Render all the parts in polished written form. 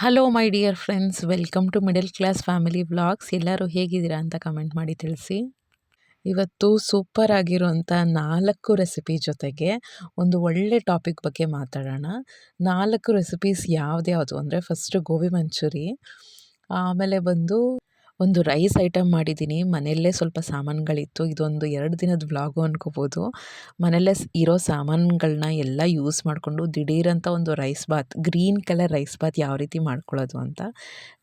Hello my dear friends, welcome to middle class family vlogs. ಎಲ್ಲರೂ ಹೇಗಿದ್ದೀರಾ ಅಂತ comment ಮಾಡಿ ತಿಳಿಸಿ. ಇವತ್ತು ಸೂಪರ್ ಆಗಿರುವಂಥ 4 ರೆಸಿಪಿ ಜೊತೆಗೆ ಒಂದು ಒಳ್ಳೆ ಟಾಪಿಕ್ ಬಗ್ಗೆ ಮಾತಾಡೋಣ. 4 ರೆಸಿಪೀಸ್ ಯಾವ್ದ್ಯಾವುದು ಅಂದರೆ, ಫಸ್ಟು ಗೋಬಿ ಮಂಚೂರಿ, ಆಮೇಲೆ ಬಂದು ಒಂದು ರೈಸ್ ಐಟಮ್ ಮಾಡಿದ್ದೀನಿ. ಮನೆಯಲ್ಲೇ ಸ್ವಲ್ಪ ಸಾಮಾನುಗಳಿತ್ತು. ಇದೊಂದು 2 ದಿನದ ವ್ಲಾಗು ಅನ್ಕೋಬೋದು. ಮನೆಯಲ್ಲೇ ಇರೋ ಸಾಮಾನುಗಳನ್ನ ಎಲ್ಲ ಯೂಸ್ ಮಾಡಿಕೊಂಡು ದಿಢೀರಂತ ಒಂದು rice bath, green colour rice bath ಯಾವ ರೀತಿ ಮಾಡ್ಕೊಳ್ಳೋದು ಅಂತ.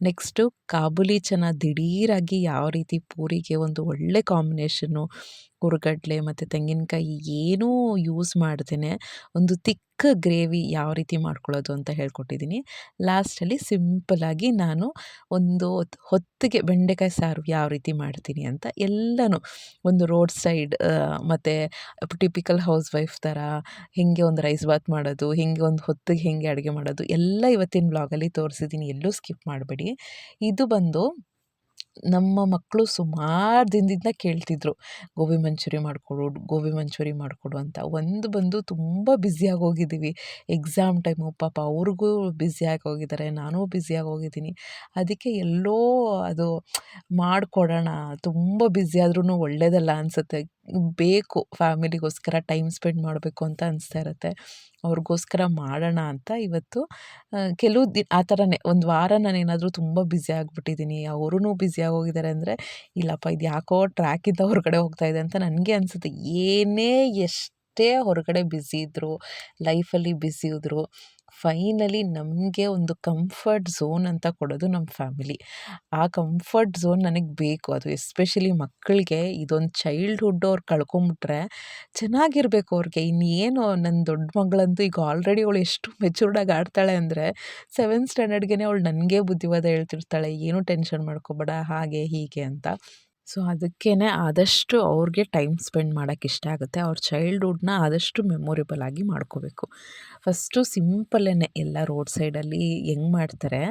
ನೆಕ್ಸ್ಟು ಕಾಬೂಲಿ ಚನ ದಿಢೀರಾಗಿ ಯಾವ ರೀತಿ ಪೂರಿಗೆ ಒಂದು ಒಳ್ಳೆ ಕಾಂಬಿನೇಷನ್ನು, ಹುರ್ಗಡ್ಲೆ ಮತ್ತು ತೆಂಗಿನಕಾಯಿ ಏನೂ ಯೂಸ್ ಮಾಡ್ದೇ ಒಂದು ತಿಕ್ಕ ಗ್ರೇವಿ ಯಾವ ರೀತಿ ಮಾಡ್ಕೊಳ್ಳೋದು ಅಂತ ಹೇಳ್ಕೊಟ್ಟಿದ್ದೀನಿ. ಲಾಸ್ಟಲ್ಲಿ ಸಿಂಪಲಾಗಿ ನಾನು ಒಂದು ಹೊತ್ತಿಗೆ ಬೆಂಡೆಕಾಯಿ ಸಾರು ಯಾವ ರೀತಿ ಮಾಡ್ತೀನಿ ಅಂತ ಎಲ್ಲನೂ ಒಂದು ರೋಡ್ ಸೈಡ್ ಮತ್ತು ಟಿಪಿಕಲ್ ಹೌಸ್ ವೈಫ್ ಥರ ಹೇಗೆ ಒಂದು ರೈಸ್ ಬಾತ್ ಮಾಡೋದು, ಹೇಗೆ ಒಂದು ಹೊತ್ತಿಗೆ ಹೇಗೆ ಅಡುಗೆ ಮಾಡೋದು ಎಲ್ಲ ಇವತ್ತಿನ ಬ್ಲಾಗಲ್ಲಿ ತೋರಿಸಿದ್ದೀನಿ. ಎಲ್ಲೂ ಸ್ಕಿಪ್ ಮಾಡಬೇಡಿ. ಇದು ಬಂದು ನಮ್ಮ ಮಕ್ಕಳು ಸುಮಾರು ದಿನದಿಂದ ಕೇಳ್ತಿದ್ರು, ಗೋಬಿ ಮಂಚೂರಿ ಮಾಡಿಕೊಡು, ಗೋಬಿ ಮಂಚೂರಿ ಮಾಡಿಕೊಡು ಅಂತ. ಒಂದು ಬಂದು ತುಂಬ ಬ್ಯುಸಿಯಾಗಿ ಹೋಗಿದ್ದೀವಿ, ಎಕ್ಸಾಮ್ ಟೈಮು, ಪಾಪ ಅವ್ರಿಗೂ ಬ್ಯುಸಿಯಾಗಿ ಹೋಗಿದ್ದಾರೆ, ನಾನೂ ಬ್ಯುಸಿಯಾಗಿ ಹೋಗಿದ್ದೀನಿ. ಅದಕ್ಕೆ ಎಲ್ಲೋ ಅದು ಮಾಡಿಕೊಡೋಣ, ತುಂಬ ಬ್ಯುಸಿ ಆದ್ರೂ ಒಳ್ಳೆಯದಲ್ಲ ಅನಿಸುತ್ತೆ. ಬೇಕು, ಫ್ಯಾಮಿಲಿಗೋಸ್ಕರ ಟೈಮ್ ಸ್ಪೆಂಡ್ ಮಾಡಬೇಕು ಅಂತ ಅನಿಸ್ತಾ ಇರುತ್ತೆ. ಅವ್ರಿಗೋಸ್ಕರ ಮಾಡೋಣ ಅಂತ ಇವತ್ತು ಕೆಲವು ಆ ಥರನೇ ಒಂದು ವಾರ ನಾನೇನಾದರೂ ತುಂಬ ಬ್ಯುಸಿ ಆಗಿಬಿಟ್ಟಿದ್ದೀನಿ, ಅವರೂ ಬ್ಯುಸಿಯಾಗಿ ಹೋಗಿದ್ದಾರೆ ಅಂದರೆ, ಇಲ್ಲಪ್ಪ ಇದು ಯಾಕೋ ಟ್ರ್ಯಾಕಿಂದ ಹೊರಗಡೆ ಹೋಗ್ತಾ ಇದೆ ಅಂತ ನನಗೆ ಅನಿಸುತ್ತೆ. ಏನೇ ಎಷ್ಟೇ ಹೊರಗಡೆ ಬ್ಯುಸಿ ಇದ್ದರೂ, ಲೈಫಲ್ಲಿ ಬ್ಯುಸಿ ಇದ್ದರೂ, ಫೈನಲಿ ನಮಗೆ ಒಂದು ಕಂಫರ್ಟ್ ಝೋನ್ ಅಂತ ಕೊಡೋದು ನಮ್ಮ ಫ್ಯಾಮಿಲಿ. ಆ ಕಂಫರ್ಟ್ ಝೋನ್ ನನಗೆ ಬೇಕು. ಅದು ಎಸ್ಪೆಷಲಿ ಮಕ್ಕಳಿಗೆ ಇದೊಂದು ಚೈಲ್ಡ್ಹುಡ್ ಅವ್ರು ಕಳ್ಕೊಂಬಿಟ್ರೆ ಚೆನ್ನಾಗಿರಬೇಕು ಅವ್ರಿಗೆ. ಇನ್ನೇನು ನನ್ನ ದೊಡ್ಡ ಮಗಳಂತೂ ಈಗ ಆಲ್ರೆಡಿ ಅವಳು ಎಷ್ಟು ಮೆಚೂರ್ಡಾಗಿ ಆಡ್ತಾಳೆ ಅಂದರೆ, 7th ಸ್ಟ್ಯಾಂಡರ್ಡ್ಗೆ ಅವಳು ನನಗೆ ಬುದ್ಧಿವಾದ ಹೇಳ್ತಿರ್ತಾಳೆ, ಏನೂ ಟೆನ್ಷನ್ ಮಾಡ್ಕೋಬೇಡ ಹಾಗೆ ಹೀಗೆ ಅಂತ. ಸೊ ಅದಕ್ಕೇ ಆದಷ್ಟು ಅವ್ರಿಗೆ ಟೈಮ್ ಸ್ಪೆಂಡ್ ಮಾಡೋಕ್ಕೆ ಇಷ್ಟ ಆಗುತ್ತೆ. ಅವ್ರ ಚೈಲ್ಡ್ಹುಡ್ನ ಆದಷ್ಟು ಮೆಮೊರೇಬಲ್ ಆಗಿ ಮಾಡ್ಕೋಬೇಕು. ಫಸ್ಟು ಸಿಂಪಲ್ಲೇ ಎಲ್ಲ ರೋಡ್ ಸೈಡಲ್ಲಿ ಹೆಂಗೆ ಮಾಡ್ತಾರೆ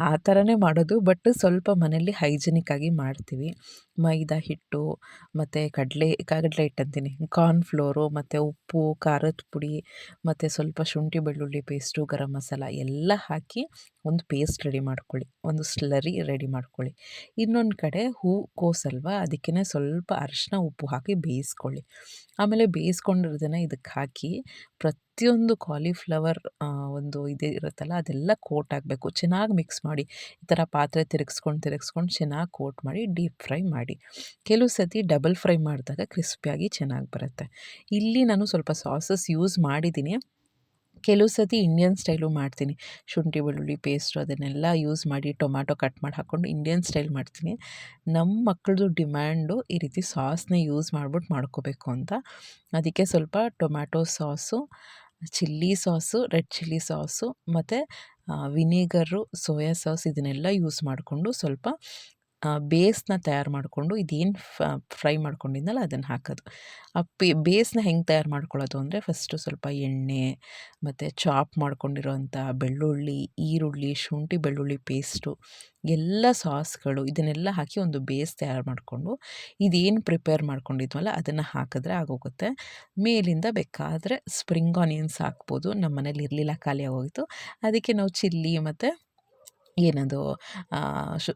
ಆ ಥರನೇ ಮಾಡೋದು, ಬಟ್ ಸ್ವಲ್ಪ ಮನೇಲಿ ಹೈಜಿನಿಕ್ಕಾಗಿ ಮಾಡ್ತೀವಿ. ಮೈದಾ ಹಿಟ್ಟು ಮತ್ತು ಕಡಲೆ ಹಿಟ್ಟು ಅಂತೀನಿ, ಕಾರ್ನ್ಫ್ಲೋರು ಮತ್ತು ಉಪ್ಪು, ಖಾರದ ಪುಡಿ ಮತ್ತು ಸ್ವಲ್ಪ ಶುಂಠಿ ಬೆಳ್ಳುಳ್ಳಿ ಪೇಸ್ಟು, ಗರಂ ಮಸಾಲ ಎಲ್ಲ ಹಾಕಿ ಒಂದು ಪೇಸ್ಟ್ ರೆಡಿ ಮಾಡ್ಕೊಳ್ಳಿ, ಒಂದು ಸ್ಲರಿ ರೆಡಿ ಮಾಡ್ಕೊಳ್ಳಿ. ಇನ್ನೊಂದು ಕಡೆ ಕೋಸಲ್ವಾ, ಅದಕ್ಕೇ ಸ್ವಲ್ಪ ಅರಿಶಿನ ಉಪ್ಪು ಹಾಕಿ ಬೇಯಿಸ್ಕೊಳ್ಳಿ. ಆಮೇಲೆ ಬೇಯಿಸ್ಕೊಂಡಿರೋದನ್ನು ಇದಕ್ಕೆ ಹಾಕಿ ಪ್ರತಿಯೊಂದು ಕಾಲಿಫ್ಲವರ್ ಒಂದು ಇದು ಇರುತ್ತಲ್ಲ ಅದೆಲ್ಲ ಕೋಟ್ ಆಗಬೇಕು. ಚೆನ್ನಾಗಿ ಮಿಕ್ಸ್ ಮಾಡಿ, ಈ ಥರ ಪಾತ್ರೆ ತಿರುಗಿಸ್ಕೊಂಡು ಚೆನ್ನಾಗಿ ಕೋಟ್ ಮಾಡಿ ಡೀಪ್ ಫ್ರೈ ಮಾಡಿ. ಕೆಲವು ಸತಿ ಡಬಲ್ ಫ್ರೈ ಮಾಡಿದಾಗ ಕ್ರಿಸ್ಪಿಯಾಗಿ ಚೆನ್ನಾಗಿ ಬರುತ್ತೆ. ಇಲ್ಲಿ ನಾನು ಸ್ವಲ್ಪ ಸಾಸಸ್ ಯೂಸ್ ಮಾಡಿದ್ದೀನಿ. ಕೆಲವು ಸತಿ ಇಂಡಿಯನ್ ಸ್ಟೈಲು ಮಾಡ್ತೀನಿ. ಶುಂಠಿ ಬೆಳ್ಳುಳ್ಳಿ ಪೇಸ್ಟು ಅದನ್ನೆಲ್ಲ ಯೂಸ್ ಮಾಡಿ ಟೊಮ್ಯಾಟೊ ಕಟ್ ಮಾಡಿ ಹಾಕ್ಕೊಂಡು ಇಂಡಿಯನ್ ಸ್ಟೈಲ್ ಮಾಡ್ತೀನಿ. ನಮ್ಮ ಮಕ್ಕಳದು ಡಿಮ್ಯಾಂಡು ಈ ರೀತಿ ಸಾಸ್ನ ಯೂಸ್ ಮಾಡ್ಬಿಟ್ಟು ಮಾಡ್ಕೋಬೇಕು ಅಂತ. ಅದಕ್ಕೆ ಸ್ವಲ್ಪ tomato sauce, chilli sauce, red chilli sauce ಮತ್ತು ವಿನೆಗರು, ಸೋಯಾ ಸಾಸ್ ಇದನ್ನೆಲ್ಲ ಯೂಸ್ ಮಾಡಿಕೊಂಡು ಸ್ವಲ್ಪ ಬೇಸ್ನ ತಯಾರು ಮಾಡಿಕೊಂಡು ಇದೇನು ಫ್ರೈ ಮಾಡ್ಕೊಂಡಿದ್ನಲ್ಲ ಅದನ್ನು ಹಾಕೋದು. ಆ ಬೇಸ್ನ ಹೆಂಗೆ ತಯಾರು ಮಾಡ್ಕೊಳ್ಳೋದು ಅಂದರೆ, ಫಸ್ಟು ಸ್ವಲ್ಪ ಎಣ್ಣೆ ಮತ್ತು ಚಾಪ್ ಮಾಡ್ಕೊಂಡಿರೋಂಥ ಬೆಳ್ಳುಳ್ಳಿ, ಈರುಳ್ಳಿ, ಶುಂಠಿ ಬೆಳ್ಳುಳ್ಳಿ ಪೇಸ್ಟು, ಎಲ್ಲ ಸಾಸ್ಗಳು ಇದನ್ನೆಲ್ಲ ಹಾಕಿ ಒಂದು ಬೇಸ್ ತಯಾರು ಮಾಡಿಕೊಂಡು ಇದೇನು ಪ್ರಿಪೇರ್ ಮಾಡ್ಕೊಂಡಿದ್ವಲ್ಲ ಅದನ್ನು ಹಾಕಿದ್ರೆ ಆಗೋಗುತ್ತೆ. ಮೇಲಿಂದ ಬೇಕಾದರೆ ಸ್ಪ್ರಿಂಗ್ ಆನಿಯನ್ಸ್ ಹಾಕ್ಬೋದು. ನಮ್ಮ ಮನೇಲಿ ಇರಲಿಲ್ಲ, ಖಾಲಿ ಆಗೋಗಿತ್ತು. ಅದಕ್ಕೆ ನಾವು ಚಿಲ್ಲಿ ಮತ್ತು ಏನದು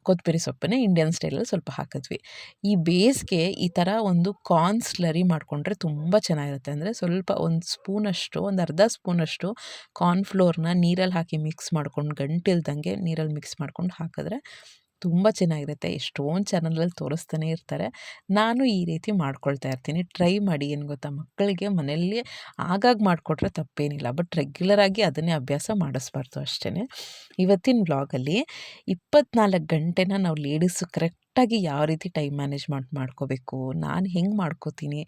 ಕೊತ್ತಂಬರಿ ಸೊಪ್ಪನ್ನೇ ಇಂಡಿಯನ್ ಸ್ಟೈಲಲ್ಲಿ ಸ್ವಲ್ಪ ಹಾಕಿದ್ವಿ. ಈ ಬೇಸ್ಗೆ ಈ ಥರ ಒಂದು ಕಾರ್ನ್ ಸ್ಲರಿ ಮಾಡಿಕೊಂಡ್ರೆ ತುಂಬ ಚೆನ್ನಾಗಿರುತ್ತೆ. ಅಂದರೆ ಸ್ವಲ್ಪ ಒಂದು ಸ್ಪೂನಷ್ಟು, ಒಂದು ಅರ್ಧ ಸ್ಪೂನಷ್ಟು ಕಾರ್ನ್ಫ್ಲೋರ್ನ ನೀರಲ್ಲಿ ಹಾಕಿ ಮಿಕ್ಸ್ ಮಾಡ್ಕೊಂಡು, ಗಂಟಿಲ್ದಂಗೆ ನೀರಲ್ಲಿ ಮಿಕ್ಸ್ ಮಾಡ್ಕೊಂಡು ಹಾಕಿದ್ರೆ ತುಂಬ ಚೆನ್ನಾಗಿರುತ್ತೆ. ಎಷ್ಟೊಂದು ಚಾನಲಲ್ಲಿ ತೋರಿಸ್ತಾನೆ ಇರ್ತಾರೆ. ನಾನು ಈ ರೀತಿ ಮಾಡ್ಕೊಳ್ತಾ ಇರ್ತೀನಿ. ಟ್ರೈ ಮಾಡಿ. ಏನು ಗೊತ್ತಾ, ಮಕ್ಕಳಿಗೆ ಮನೆಯಲ್ಲಿ ಆಗಾಗ ಮಾಡಿಕೊಟ್ರೆ ತಪ್ಪೇನಿಲ್ಲ, ಬಟ್ ರೆಗ್ಯುಲರಾಗಿ ಅದನ್ನೇ ಅಭ್ಯಾಸ ಮಾಡಿಸ್ಬಾರ್ದು ಅಷ್ಟೇ. ಇವತ್ತಿನ ವ್ಲಾಗಲ್ಲಿ 24 ಗಂಟೆನ ನಾವು ಲೇಡೀಸು ಕರೆಕ್ಟಾಗಿ ಯಾವ ರೀತಿ ಟೈಮ್ ಮ್ಯಾನೇಜ್ಮೆಂಟ್ ಮಾಡ್ಕೋಬೇಕು, ನಾನು ಹೆಂಗೆ ಮಾಡ್ಕೋತೀನಿ,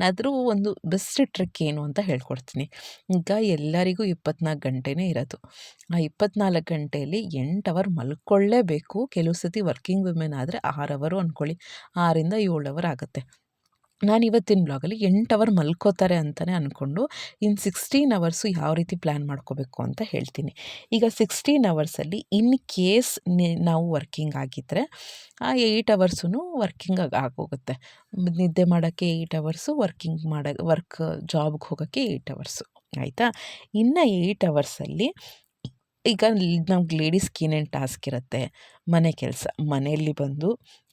ಅದ್ರ ಒಂದು ಬೆಸ್ಟ್ ಟ್ರಿಕ್ ಏನು ಅಂತ ಹೇಳ್ಕೊಡ್ತೀನಿ. ಈಗ ಎಲ್ಲರಿಗೂ 24 ಗಂಟೆನೇ ಇರೋದು. ಆ 24 ಗಂಟೆಯಲ್ಲಿ 8 ಅವರ್ ಮಲ್ಕೊಳ್ಳೇಬೇಕು. ಕೆಲವು ಸತಿ ವರ್ಕಿಂಗ್ ವುಮೆನ್ ಆದರೆ 6 ಅವರು ಅಂದ್ಕೊಳ್ಳಿ, 6ರಿಂದ 7 ಅವರ್ ಆಗುತ್ತೆ. ನಾನು ಇವತ್ತಿನ ಬ್ಲಾಗಲ್ಲಿ 8 ಅವರ್ ಮಲ್ಕೋತಾರೆ ಅಂತಲೇ ಅಂದ್ಕೊಂಡು ಇನ್ನು 16 ಅವರ್ಸು ಯಾವ ರೀತಿ ಪ್ಲ್ಯಾನ್ ಮಾಡ್ಕೋಬೇಕು ಅಂತ ಹೇಳ್ತೀನಿ. ಈಗ 16 ಅವರ್ಸಲ್ಲಿ ಇನ್ ಕೇಸ್ ನಾವು ವರ್ಕಿಂಗ್ ಆಗಿದ್ದರೆ ಆ 8 ಅವರ್ಸು ವರ್ಕಿಂಗ್ ಆಗೋಗುತ್ತೆ. ನಿದ್ದೆ ಮಾಡೋಕ್ಕೆ 8 ಅವರ್ಸು, ಜಾಬ್ಗೆ ಹೋಗೋಕ್ಕೆ 8 ಅವರ್ಸು, ಆಯಿತಾ. ಇನ್ನು 8 ಅವರ್ಸಲ್ಲಿ ಈಗ ನಮ್ಗೆ ಲೇಡೀಸ್ಗೆ ಏನೇನು ಟಾಸ್ಕ್ ಇರುತ್ತೆ, ಮನೆ ಕೆಲಸ, ಮನೆಯಲ್ಲಿ ಬಂದು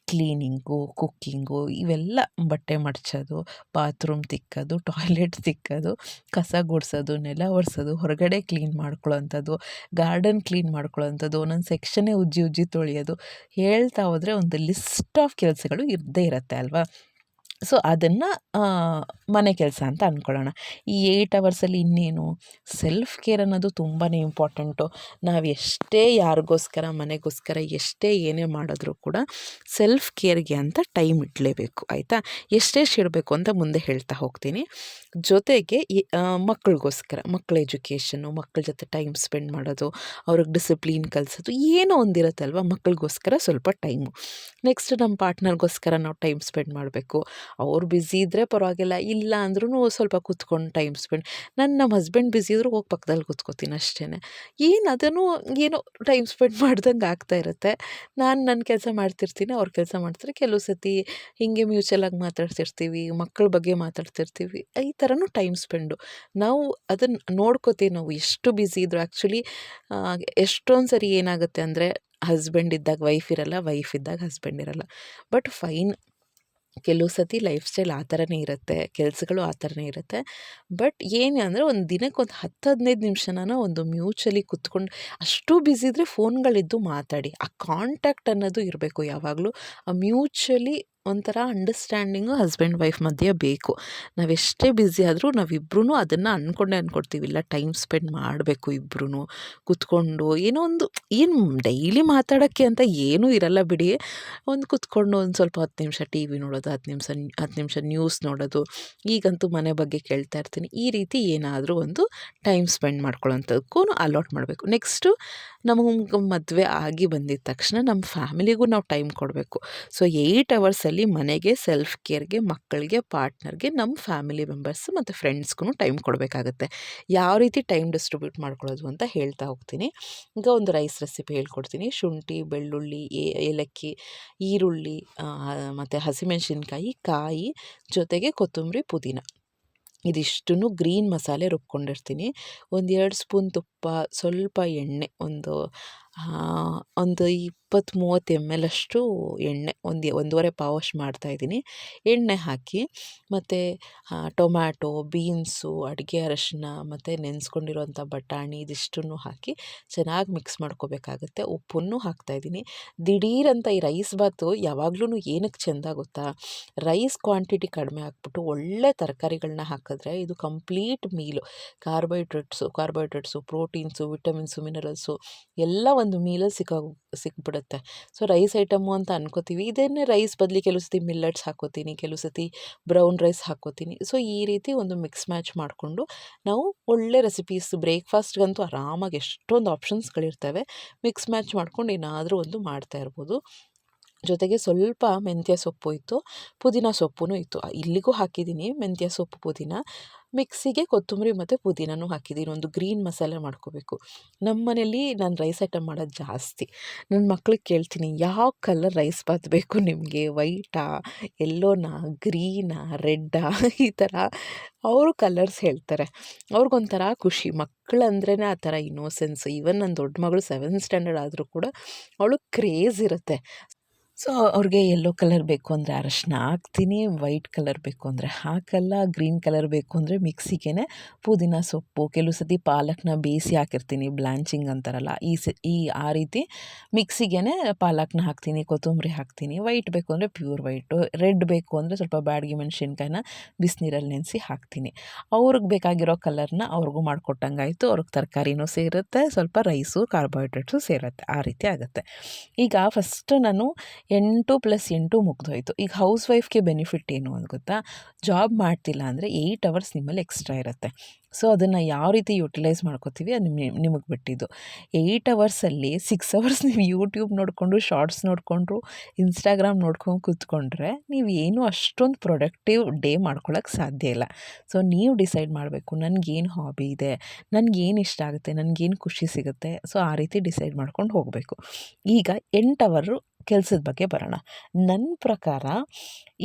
ಕ್ಲೀನಿಂಗು, ಕುಕ್ಕಿಂಗು ಇವೆಲ್ಲ, ಬಟ್ಟೆ ಮಡ್ಚೋದು, ಬಾತ್ರೂಮ್ ತಿಕ್ಕೋದು, ಟಾಯ್ಲೆಟ್ ತಿಕ್ಕೋದು, ಕಸ ಗುಡಿಸೋದು, ನೆಲ ಒರೆಸೋದು, ಹೊರಗಡೆ ಕ್ಲೀನ್ ಮಾಡ್ಕೊಳ್ಳೋವಂಥದ್ದು, ಗಾರ್ಡನ್ ಕ್ಲೀನ್ ಮಾಡ್ಕೊಳ್ಳೋವಂಥದ್ದು, ಒಂದೊಂದು ಸೆಕ್ಷನ್ನೇ ಉಜ್ಜಿ ಉಜ್ಜಿ ತೊಳೆಯೋದು, ಹೇಳ್ತಾ ಹೋದರೆ ಒಂದು ಲಿಸ್ಟ್ ಆಫ್ ಕೆಲಸಗಳು ಇದ್ದೇ ಇರುತ್ತೆ ಅಲ್ವಾ. ಸೊ ಅದನ್ನು ಮನೆ ಕೆಲಸ ಅಂತ ಅಂದ್ಕೊಳ್ಳೋಣ. ಈ 8 ಅವರ್ಸಲ್ಲಿ ಇನ್ನೇನು ಸೆಲ್ಫ್ ಕೇರ್ ಅನ್ನೋದು ತುಂಬಾ ಇಂಪಾರ್ಟೆಂಟು. ನಾವು ಎಷ್ಟೇ ಯಾರಿಗೋಸ್ಕರ, ಮನೆಗೋಸ್ಕರ ಎಷ್ಟೇ ಏನೇ ಮಾಡಿದ್ರೂ ಕೂಡ ಸೆಲ್ಫ್ ಕೇರ್ಗೆ ಅಂತ ಟೈಮ್ ಇಡಲೇಬೇಕು, ಆಯಿತಾ. ಎಷ್ಟೆಷ್ಟು ಇಡಬೇಕು ಅಂತ ಮುಂದೆ ಹೇಳ್ತಾ ಹೋಗ್ತೀನಿ. ಜೊತೆಗೆ ಮಕ್ಕಳಿಗೋಸ್ಕರ, ಮಕ್ಕಳ ಎಜುಕೇಷನ್ನು, ಮಕ್ಕಳ ಜೊತೆ ಟೈಮ್ ಸ್ಪೆಂಡ್ ಮಾಡೋದು, ಅವ್ರಿಗೆ ಡಿಸಿಪ್ಲಿನ್ ಕಲಿಸೋದು, ಏನೋ ಒಂದಿರುತ್ತಲ್ವ, ಮಕ್ಕಳಿಗೋಸ್ಕರ ಸ್ವಲ್ಪ ಟೈಮು. ನೆಕ್ಸ್ಟ್ ನಮ್ಮ ಪಾರ್ಟ್ನರ್ಗೋಸ್ಕರ ನಾವು ಟೈಮ್ ಸ್ಪೆಂಡ್ ಮಾಡಬೇಕು. ಅವ್ರು ಬ್ಯುಸಿ ಇದ್ದರೆ ಪರವಾಗಿಲ್ಲ, ಇಲ್ಲ ಅಂದ್ರೂ ಸ್ವಲ್ಪ ಕೂತ್ಕೊಂಡು ಟೈಮ್ ಸ್ಪೆಂಡ್. ನಮ್ಮ ಹಸ್ಬೆಂಡ್ ಬ್ಯುಸಿ ಇದ್ದರೂ ಹೋಗಿ ಪಕ್ಕದಲ್ಲಿ ಕೂತ್ಕೋತೀನಿ ಅಷ್ಟೇ. ಏನು ಅದನ್ನು ಏನೋ ಟೈಮ್ ಸ್ಪೆಂಡ್ ಮಾಡ್ದಂಗೆ ಆಗ್ತಾ ಇರುತ್ತೆ. ನಾನು ನನ್ನ ಕೆಲಸ ಮಾಡ್ತಿರ್ತೀನಿ, ಅವ್ರ ಕೆಲಸ ಮಾಡ್ತಾರೆ. ಕೆಲವು ಸತಿ ಹೀಗೆ ಮ್ಯೂಚುವಲಾಗಿ ಮಾತಾಡ್ತಿರ್ತೀವಿ, ಮಕ್ಕಳ ಬಗ್ಗೆ ಮಾತಾಡ್ತಿರ್ತೀವಿ, ಈ ಥರನೂ ಟೈಮ್ ಸ್ಪೆಂಡು. ನಾವು ಅದನ್ನು ನೋಡ್ಕೋತೀವಿ. ನಾವು ಎಷ್ಟು ಬ್ಯುಸಿ ಇದ್ದರೂ ಆ್ಯಕ್ಚುಲಿ ಎಷ್ಟೊಂದು ಸರಿ ಏನಾಗುತ್ತೆ ಅಂದರೆ, ಹಸ್ಬೆಂಡ್ ಇದ್ದಾಗ ವೈಫ್ ಇರಲ್ಲ, ವೈಫ್ ಇದ್ದಾಗ ಹಸ್ಬೆಂಡ್ ಇರಲ್ಲ. ಬಟ್ ಫೈನ್, ಕೆಲವು ಸತಿ ಲೈಫ್ ಸ್ಟೈಲ್ ಆ ಥರನೇ ಇರುತ್ತೆ, ಕೆಲಸಗಳು ಆ ಥರನೇ ಇರುತ್ತೆ. ಬಟ್ ಏನು ಅಂದರೆ, ಒಂದು ದಿನಕ್ಕೆ ಒಂದು 10-15 ನಿಮಿಷನ ಒಂದು ಮ್ಯೂಚುವಲಿ ಕುತ್ಕೊಂಡು, ಅಷ್ಟು ಬ್ಯುಸಿ ಇದ್ದರೆ ಫೋನ್ಗಳಿದ್ದು ಮಾತಾಡಿ. ಆ ಕಾಂಟ್ಯಾಕ್ಟ್ ಅನ್ನೋದು ಇರಬೇಕು ಯಾವಾಗಲೂ. ಆ ಮ್ಯೂಚುವಲಿ ಒಂಥರ ಅಂಡರ್ಸ್ಟ್ಯಾಂಡಿಂಗು ಹಸ್ಬೆಂಡ್ ವೈಫ್ ಮಧ್ಯೆ ಬೇಕು. ನಾವೆಷ್ಟೇ ಬ್ಯುಸಿ ಆದರೂ ನಾವಿಬ್ರೂ ಅದನ್ನು ಅಂದ್ಕೊಳ್ತೀವಿ, ಇಲ್ಲ ಟೈಮ್ ಸ್ಪೆಂಡ್ ಮಾಡಬೇಕು ಇಬ್ಬರೂ ಕುತ್ಕೊಂಡು. ಏನೋ ಒಂದು, ಏನು ಡೈಲಿ ಮಾತಾಡೋಕ್ಕೆ ಅಂತ ಏನೂ ಇರಲ್ಲ ಬಿಡಿ. ಒಂದು ಕುತ್ಕೊಂಡು ಒಂದು ಸ್ವಲ್ಪ 10 ನಿಮಿಷ ಟಿ ವಿ ನೋಡೋದು, 10 ನಿಮಿಷ ನ್ಯೂಸ್ ನೋಡೋದು. ಈಗಂತೂ ಮನೆ ಬಗ್ಗೆ ಕೇಳ್ತಾ ಇರ್ತೀನಿ. ಈ ರೀತಿ ಏನಾದರೂ ಒಂದು ಟೈಮ್ ಸ್ಪೆಂಡ್ ಮಾಡ್ಕೊಳ್ಳೋಂಥದ್ದಕ್ಕೂ ಅಲಾಟ್ ಮಾಡಬೇಕು. ನೆಕ್ಸ್ಟು, ನಮಗೆ ಮದುವೆ ಆಗಿ ಬಂದಿದ್ದ ತಕ್ಷಣ ನಮ್ಮ ಫ್ಯಾಮಿಲಿಗೂ ನಾವು ಟೈಮ್ ಕೊಡಬೇಕು. ಸೊ 8 ಅವರ್ಸಲ್ಲಿ ಮನೆಗೆ, ಸೆಲ್ಫ್ ಕೇರ್ಗೆ, ಮಕ್ಕಳಿಗೆ, ಪಾರ್ಟ್ನರ್ಗೆ, ನಮ್ಮ ಫ್ಯಾಮಿಲಿ ಮೆಂಬರ್ಸ್ ಮತ್ತು ಫ್ರೆಂಡ್ಸ್ಗೂ ಟೈಮ್ ಕೊಡಬೇಕಾಗತ್ತೆ. ಯಾವ ರೀತಿ ಟೈಮ್ ಡಿಸ್ಟ್ರಿಬ್ಯೂಟ್ ಮಾಡ್ಕೊಳ್ಳೋದು ಅಂತ ಹೇಳ್ತಾ ಹೋಗ್ತೀನಿ. ಈಗ ಒಂದು ರೈಸ್ ರೆಸಿಪಿ ಹೇಳ್ಕೊಡ್ತೀನಿ. ಶುಂಠಿ, ಬೆಳ್ಳುಳ್ಳಿ, ಏಲಕ್ಕಿ, ಈರುಳ್ಳಿ ಮತ್ತು ಹಸಿಮೆಣಸಿನ್ಕಾಯಿ, ಕಾಯಿ, ಜೊತೆಗೆ ಕೊತ್ತಂಬರಿ, ಪುದೀನ, ಇದಿಷ್ಟನ್ನು ಗ್ರೀನ್ ಮಸಾಲೆ ರುಬ್ಕೊಂಡಿರ್ತೀನಿ. ಒಂದು 2 ಸ್ಪೂನ್ ತುಪ್ಪ, ಸ್ವಲ್ಪ ಎಣ್ಣೆ, ಒಂದು 20-30 ml ಅಷ್ಟು ಎಣ್ಣೆ, 1.5 ಪಾವಷ್ಟು ಮಾಡ್ತಾಯಿದ್ದೀನಿ. ಎಣ್ಣೆ ಹಾಕಿ, ಮತ್ತು ಟೊಮ್ಯಾಟೊ, ಬೀನ್ಸು, ಅಡುಗೆ ಅರಶಿನ, ಮತ್ತು ನೆನೆಸ್ಕೊಂಡಿರೋಂಥ ಬಟಾಣಿ, ಇದಿಷ್ಟನ್ನು ಹಾಕಿ ಚೆನ್ನಾಗಿ ಮಿಕ್ಸ್ ಮಾಡ್ಕೋಬೇಕಾಗುತ್ತೆ. ಉಪ್ಪನ್ನು ಹಾಕ್ತಾಯಿದ್ದೀನಿ. ದಿಢೀರಂತ ಈ ರೈಸ್ ಬಾತು ಯಾವಾಗ್ಲೂ ಏನಕ್ಕೆ ಚೆಂದ ಗೊತ್ತಾ, ರೈಸ್ ಕ್ವಾಂಟಿಟಿ ಕಡಿಮೆ ಹಾಕ್ಬಿಟ್ಟು ಒಳ್ಳೆ ತರಕಾರಿಗಳನ್ನ ಹಾಕಿದ್ರೆ ಇದು complete meal. Carbohydrates, proteins, vitamins, minerals ಎಲ್ಲ ಒಂದು ಮೀಲಲ್ಲಿ ಸಿಕ್ಬಿಡುತ್ತೆ. ಸೊ ರೈಸ್ ಐಟಮು ಅಂತ ಅನ್ಕೋತೀವಿ. ಇದನ್ನೇ ರೈಸ್ ಬದಲಿ ಕೆಲವು ಸತಿ ಮಿಲ್ಲೆಟ್ಸ್ ಹಾಕ್ಕೋತೀನಿ, ಕೆಲವು ಸತಿ ಬ್ರೌನ್ ರೈಸ್ ಹಾಕ್ಕೋತೀನಿ. ಸೊ ಈ ರೀತಿ ಒಂದು ಮಿಕ್ಸ್ ಮ್ಯಾಚ್ ಮಾಡಿಕೊಂಡು ನಾವು ಒಳ್ಳೆ ರೆಸಿಪೀಸ್, ಬ್ರೇಕ್ಫಾಸ್ಟ್ಗಂತೂ ಆರಾಮಾಗಿ ಎಷ್ಟೊಂದು ಆಪ್ಷನ್ಸ್ಗಳಿರ್ತವೆ. ಮಿಕ್ಸ್ ಮ್ಯಾಚ್ ಮಾಡ್ಕೊಂಡು ಏನಾದರೂ ಒಂದು ಮಾಡ್ತಾ ಇರ್ಬೋದು. ಜೊತೆಗೆ ಸ್ವಲ್ಪ ಮೆಂತ್ಯ ಸೊಪ್ಪು ಇತ್ತು, ಪುದೀನ ಸೊಪ್ಪು ಇತ್ತು. ಇಲ್ಲಿಗೂ ಹಾಕಿದ್ದೀನಿ ಮೆಂತ್ಯ ಸೊಪ್ಪು, ಪುದೀನ. ಮಿಕ್ಸಿಗೆ ಕೊತ್ತಂಬರಿ ಮತ್ತು ಪುದೀನನೂ ಹಾಕಿದ್ದೀನಿ. ಒಂದು ಗ್ರೀನ್ ಮಸಾಲೆ ಮಾಡ್ಕೋಬೇಕು. ನಮ್ಮ ಮನೇಲಿ ನಾನು ರೈಸ್ ಐಟಮ್ ಮಾಡೋದು ಜಾಸ್ತಿ. ನನ್ನ ಮಕ್ಳಿಗೆ ಕೇಳ್ತೀನಿ, ಯಾವ ಕಲರ್ ರೈಸ್ ಬಾತ್ ಬೇಕು ನಿಮಗೆ, ವೈಟಾ, ಯೆಲ್ಲೋನಾ, ಗ್ರೀನಾ, ರೆಡ್ಡಾ, ಈ ಥರ ಅವರು ಕಲರ್ಸ್ ಹೇಳ್ತಾರೆ. ಅವ್ರಿಗೊಂಥರ ಖುಷಿ. ಮಕ್ಕಳಂದ್ರೇ ಆ ಥರ ಇನ್ನೋಸೆನ್ಸ್. ಈವನ್ ನನ್ನ ದೊಡ್ಡ ಮಗಳು 7th ಸ್ಟ್ಯಾಂಡರ್ಡ್ ಆದರೂ ಕೂಡ ಅವಳು ಕ್ರೇಜ್ ಇರುತ್ತೆ. ಸೊ ಅವ್ರಿಗೆ ಯೆಲ್ಲೋ ಕಲರ್ ಬೇಕು ಅಂದರೆ ಅರಶಿನ ಹಾಕ್ತೀನಿ, ವೈಟ್ ಕಲರ್ ಬೇಕು ಅಂದರೆ ಹಾಕಲ್ಲ, ಗ್ರೀನ್ ಕಲರ್ ಬೇಕು ಅಂದರೆ ಮಿಕ್ಸಿಗೆ ಪುದೀನ ಸೊಪ್ಪು, ಕೆಲವು ಸತಿ ಪಾಲಕ್ನ ಬೇಯಿಸಿ ಹಾಕಿರ್ತೀನಿ, ಬ್ಲ್ಯಾಂಚಿಂಗ್ ಅಂತಾರಲ್ಲ, ಆ ರೀತಿ ಮಿಕ್ಸಿಗೆ ಪಾಲಕ್ನ ಹಾಕ್ತೀನಿ, ಕೊತ್ತಂಬರಿ ಹಾಕ್ತೀನಿ. ವೈಟ್ ಬೇಕು ಅಂದರೆ ಪ್ಯೂರ್ ವೈಟು, ರೆಡ್ ಬೇಕು ಅಂದರೆ ಸ್ವಲ್ಪ ಬ್ಯಾಡಗಿ ಮೆಣಸಿನ್ಕಾಯಿನ ಬಿಸಿನೀರಲ್ಲಿ ನೆನೆಸಿ ಹಾಕ್ತೀನಿ. ಅವ್ರಿಗೆ ಬೇಕಾಗಿರೋ ಕಲರ್ನ ಅವ್ರಿಗೂ ಮಾಡಿಕೊಟ್ಟಂಗಾಯಿತು. ಅವ್ರಿಗೆ ತರಕಾರಿನೂ ಸೇರುತ್ತೆ, ಸ್ವಲ್ಪ ರೈಸು, ಕಾರ್ಬೋಹೈಡ್ರೇಟ್ಸು ಸೇರುತ್ತೆ. ಆ ರೀತಿ ಆಗುತ್ತೆ. ಈಗ ಫಸ್ಟ್ ನಾನು 8+8 ಮುಗ್ದೋಯ್ತು. ಈಗ ಹೌಸ್ ವೈಫ್ಗೆ ಬೆನಿಫಿಟ್ ಏನು ಅಂತ ಗೊತ್ತಾ, ಜಾಬ್ ಮಾಡ್ತಿಲ್ಲ ಅಂದರೆ 8 ಅವರ್ಸ್ ನಿಮ್ಮಲ್ಲಿ ಎಕ್ಸ್ಟ್ರಾ ಇರುತ್ತೆ. ಸೊ ಅದನ್ನು ಯಾವ ರೀತಿ ಯುಟಿಲೈಸ್ ಮಾಡ್ಕೋತೀವಿ ಅದು ನಿಮಗೆ ಬಿಟ್ಟಿದ್ದು. 8 ಅವರ್ಸಲ್ಲಿ 6 ಅವರ್ಸ್ ನೀವು ಯೂಟ್ಯೂಬ್ ನೋಡಿಕೊಂಡು, ಶಾರ್ಟ್ಸ್ ನೋಡಿಕೊಂಡ್ರು, ಇನ್ಸ್ಟಾಗ್ರಾಮ್ ನೋಡ್ಕೊಂಡು ಕೂತ್ಕೊಂಡ್ರೆ ನೀವೇನು ಅಷ್ಟೊಂದು ಪ್ರೊಡಕ್ಟಿವ್ ಡೇ ಮಾಡ್ಕೊಳ್ಳೋಕ್ಕೆ ಸಾಧ್ಯ ಇಲ್ಲ. ಸೊ ನೀವು ಡಿಸೈಡ್ ಮಾಡಬೇಕು, ನನಗೇನು ಹಾಬಿ ಇದೆ, ನನಗೇನು ಇಷ್ಟ ಆಗುತ್ತೆ, ನನಗೇನು ಖುಷಿ ಸಿಗುತ್ತೆ. ಸೊ ಆ ರೀತಿ ಡಿಸೈಡ್ ಮಾಡ್ಕೊಂಡು ಹೋಗಬೇಕು. ಈಗ 8 ಅವರು ಕೆಲಸದ ಬಗ್ಗೆ ಬರೋಣ. ನನ್ನ ಪ್ರಕಾರ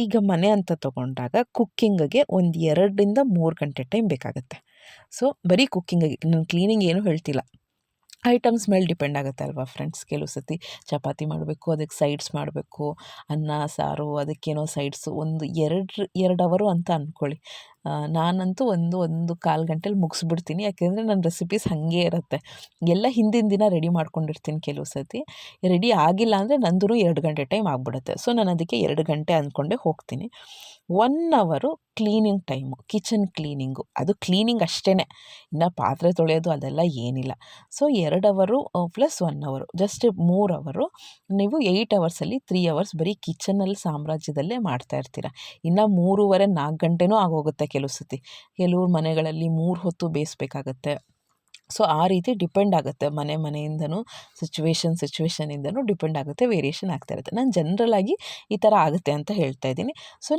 ಈಗ ಮನೆ ಅಂತ ತೊಗೊಂಡಾಗ ಕುಕ್ಕಿಂಗಿಗೆ ಒಂದು 2-3 ಗಂಟೆ ಟೈಮ್ ಬೇಕಾಗುತ್ತೆ. ಸೊ ಬರೀ ಕುಕ್ಕಿಂಗಿಗೆ, ನಾನು ಕ್ಲೀನಿಂಗ್ ಏನೂ ಹೇಳ್ತಿಲ್ಲ. ಐಟಮ್ಸ್ ಮೇಲೆ ಡಿಪೆಂಡ್ ಆಗುತ್ತೆ ಅಲ್ವಾ ಫ್ರೆಂಡ್ಸ್. ಕೆಲವು ಸತಿ ಚಪಾತಿ ಮಾಡಬೇಕು, ಅದಕ್ಕೆ ಸೈಡ್ಸ್ ಮಾಡಬೇಕು, ಅನ್ನ ಸಾರು ಅದಕ್ಕೇನೋ ಸೈಡ್ಸು, ಒಂದು 2 ಅವರು ಅಂತ ಅಂದ್ಕೊಳ್ಳಿ. ನಾನಂತೂ ಒಂದು ಕಾಲು ಗಂಟೆಲಿ ಮುಗಿಸ್ಬಿಡ್ತೀನಿ. ಯಾಕೆಂದರೆ ನನ್ನ ರೆಸಿಪೀಸ್ ಹಾಗೇ ಇರುತ್ತೆ. ಎಲ್ಲ ಹಿಂದಿನ ದಿನ ರೆಡಿ ಮಾಡ್ಕೊಂಡಿರ್ತೀನಿ. ಕೆಲವು ಸತಿ ರೆಡಿ ಆಗಿಲ್ಲ ಅಂದರೆ ನಂದು 2 ಗಂಟೆ ಟೈಮ್ ಆಗಿಬಿಡುತ್ತೆ. ಸೊ ನಾನು ಅದಕ್ಕೆ 2 ಗಂಟೆ ಅಂದ್ಕೊಂಡೇ ಹೋಗ್ತೀನಿ. 1 ಅವರು ಕ್ಲೀನಿಂಗ್ ಟೈಮು, ಕಿಚನ್ ಕ್ಲೀನಿಂಗು. ಅದು ಕ್ಲೀನಿಂಗ್ ಅಷ್ಟೇ, ಇನ್ನು ಪಾತ್ರೆ ತೊಳೆಯೋದು ಅದೆಲ್ಲ ಏನಿಲ್ಲ. ಸೊ 2 ಅವರು ಪ್ಲಸ್ 1 ಅವರು, ಜಸ್ಟ್ 3 ಅವರು. ನೀವು 8 ಅವರ್ಸಲ್ಲಿ 3 ಅವರ್ಸ್ ಬರೀ ಕಿಚನಲ್ಲಿ ಸಾಮ್ರಾಜ್ಯದಲ್ಲೇ ಮಾಡ್ತಾಯಿರ್ತೀರ. ಇನ್ನು 3:30 4 ಗಂಟೆನೂ ಆಗೋಗುತ್ತೆ ಕೆಲವು ಸತಿ. ಕೆಲವ್ರ ಮನೆಗಳಲ್ಲಿ 3 ಹೊತ್ತು ಬೇಯಿಸ್ಬೇಕಾಗತ್ತೆ. ಸೊ ಆ ರೀತಿ ಡಿಪೆಂಡ್ ಆಗುತ್ತೆ, ಮನೆಯಿಂದನೂ ಸಿಚುವೇಷನಿಂದನೂ ಡಿಪೆಂಡ್ ಆಗುತ್ತೆ, ವೇರಿಯೇಷನ್ ಆಗ್ತಾ ಇರುತ್ತೆ. ನಾನು ಜನ್ರಲಾಗಿ ಈ ಥರ ಆಗುತ್ತೆ ಅಂತ ಹೇಳ್ತಾ ಇದ್ದೀನಿ. ಸೊ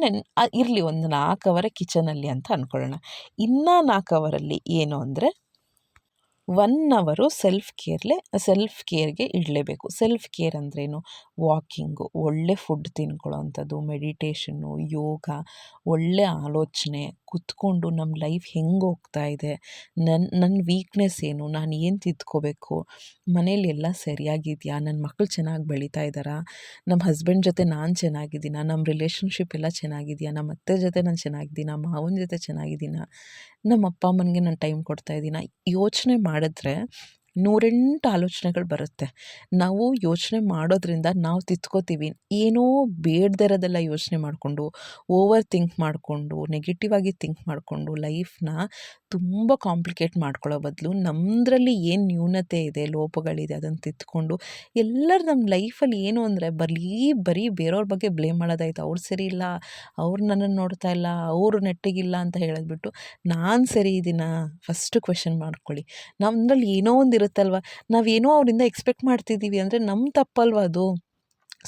ಇರಲಿ ಒಂದು 4 ಅವರೇ ಕಿಚನಲ್ಲಿ ಅಂತ ಅಂದ್ಕೊಳ್ಳೋಣ. ಇನ್ನು 4 ಅವರಲ್ಲಿ ಏನು ಅಂದರೆ 1 ಅವರು ಸೆಲ್ಫ್ ಕೇರ್ಗೆ ಇಡಲೇಬೇಕು. ಸೆಲ್ಫ್ ಕೇರ್ ಅಂದ್ರೇನು? ವಾಕಿಂಗು, ಒಳ್ಳೆ ಫುಡ್ ತಿನ್ಕೊಳ್ಳೋವಂಥದ್ದು, ಮೆಡಿಟೇಷನ್ನು, ಯೋಗ, ಒಳ್ಳೆ ಆಲೋಚನೆ, ಕುತ್ಕೊಂಡು ನಮ್ಮ ಲೈಫ್ ಹೆಂಗೆ ಹೋಗ್ತಾ ಇದೆ, ನನ್ನ ವೀಕ್ನೆಸ್ ಏನು, ನಾನು ಏನು ತಿದ್ಕೋಬೇಕು, ಮನೇಲಿ ಎಲ್ಲ ಸರಿಯಾಗಿದೆಯಾ, ನನ್ನ ಮಕ್ಕಳು ಚೆನ್ನಾಗಿ ಬೆಳೀತಾ ಇದ್ದಾರಾ, ನಮ್ಮ ಹಸ್ಬೆಂಡ್ ಜೊತೆ ನಾನು ಚೆನ್ನಾಗಿದ್ದೀನಾ, ನಮ್ಮ ರಿಲೇಷನ್ಶಿಪ್ ಎಲ್ಲ ಚೆನ್ನಾಗಿದೆಯಾ, ನಮ್ಮ ಅತ್ತೆ ಜೊತೆ ನಾನು ಚೆನ್ನಾಗಿದ್ದೀನಾ, ಮಾವನ ಜೊತೆ ಚೆನ್ನಾಗಿದ್ದೀನಾ, ನಮ್ಮ ಅಪ್ಪ ಅಮ್ಮನಿಗೆ ನಾನು ಟೈಮ್ ಕೊಡ್ತಾ ಇದ್ದೀನಾ. ಯೋಚನೆ ಮಾಡಿದ್ರೆ 108 ಆಲೋಚನೆಗಳು ಬರುತ್ತೆ. ನಾವು ಯೋಚನೆ ಮಾಡೋದ್ರಿಂದ ನಾವು ತಿದ್ಕೋತೀವಿ. ಏನೋ ಬೇಡದೇ ಇರೋದೆಲ್ಲ ಯೋಚನೆ ಮಾಡಿಕೊಂಡು, ಓವರ್ ಥಿಂಕ್ ಮಾಡಿಕೊಂಡು, ನೆಗೆಟಿವ್ ಆಗಿ ಥಿಂಕ್ ಮಾಡಿಕೊಂಡು ಲೈಫ್ನ ತುಂಬ ಕಾಂಪ್ಲಿಕೇಟ್ ಮಾಡ್ಕೊಳ್ಳೋ ಬದಲು ನಮ್ಮದ್ರಲ್ಲಿ ಏನು ನ್ಯೂನತೆ ಇದೆ, ಲೋಪಗಳಿದೆ, ಅದನ್ನು ತಿದ್ಕೊಂಡು ಎಲ್ಲರೂ ನಮ್ಮ ಲೈಫಲ್ಲಿ ಏನು ಅಂದರೆ ಬರೀ ಬೇರೆಯವ್ರ ಬಗ್ಗೆ ಬ್ಲೇಮ್ ಮಾಡೋದಾಯ್ತು. ಅವ್ರು ಸರಿ ಇಲ್ಲ, ಅವ್ರು ನನ್ನನ್ನು ನೋಡ್ತಾ ಇಲ್ಲ, ಅವರು ನೆಟ್ಟಿಗಿಲ್ಲ ಅಂತ ಹೇಳೋದ್ಬಿಟ್ಟು ನಾನು ಸರಿ ಇದ್ದೀನಾ ಫಸ್ಟು ಕ್ವೆಶ್ಚನ್ ಮಾಡ್ಕೊಳ್ಳಿ. ನಮ್ಮದ್ರಲ್ಲಿ ಏನೋ ಒಂದು ಇರುತ್ತಲ್ವ, ನಾವೇನೋ ಅವರಿಂದ ಎಕ್ಸ್ಪೆಕ್ಟ್ ಮಾಡ್ತಿದ್ದೀವಿ ಅಂದರೆ ನಮ್ಮ ತಪ್ಪಲ್ವ ಅದು.